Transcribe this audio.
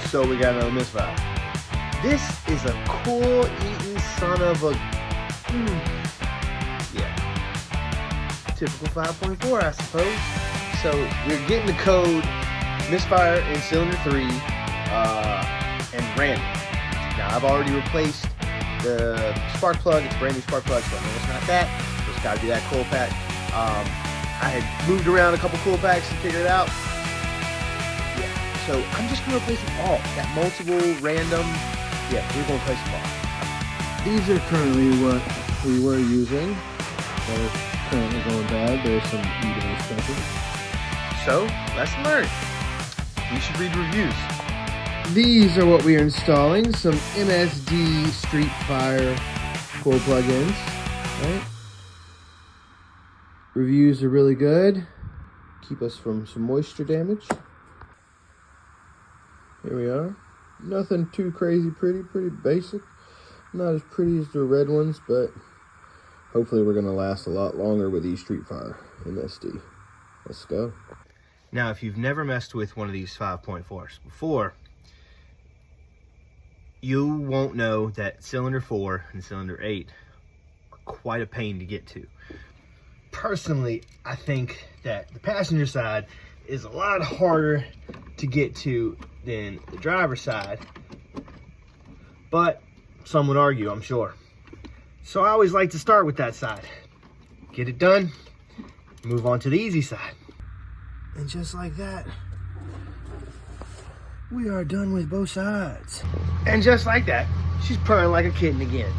So we got another Misfire. This is a cool eating son of a... yeah. Typical 5.4, I suppose. So we're getting the code Misfire in cylinder 3 and random. Now I've already replaced the spark plug. It's a brand new spark plug, so I know it's not that. It's got to be that coil pack. I had moved around a couple coil packs to figure it out. Yeah, so I'm just gonna replace them all. Got multiple random. Yeah, we're gonna replace them all. These are currently what we were using. They're currently going bad. There's some eBay specials. So lesson learned. You should read reviews. These are what we are installing. Some MSD Street Fire coil plugins. Right? Reviews are really good. Keep us from some moisture damage. Here we are. Nothing too crazy pretty basic. Not as pretty as the red ones, but hopefully we're gonna last a lot longer with these Street Fire MSD. Let's go. Now, if you've never messed with one of these 5.4s before, you won't know that cylinder 4 and cylinder 8 are quite a pain to get to. Personally, I think that the passenger side is a lot harder to get to than the driver's side, but some would argue, I'm sure. So I always like to start with that side. Get it done, move on to the easy side. And just like that, we are done with both sides. And just like that, she's purring like a kitten again.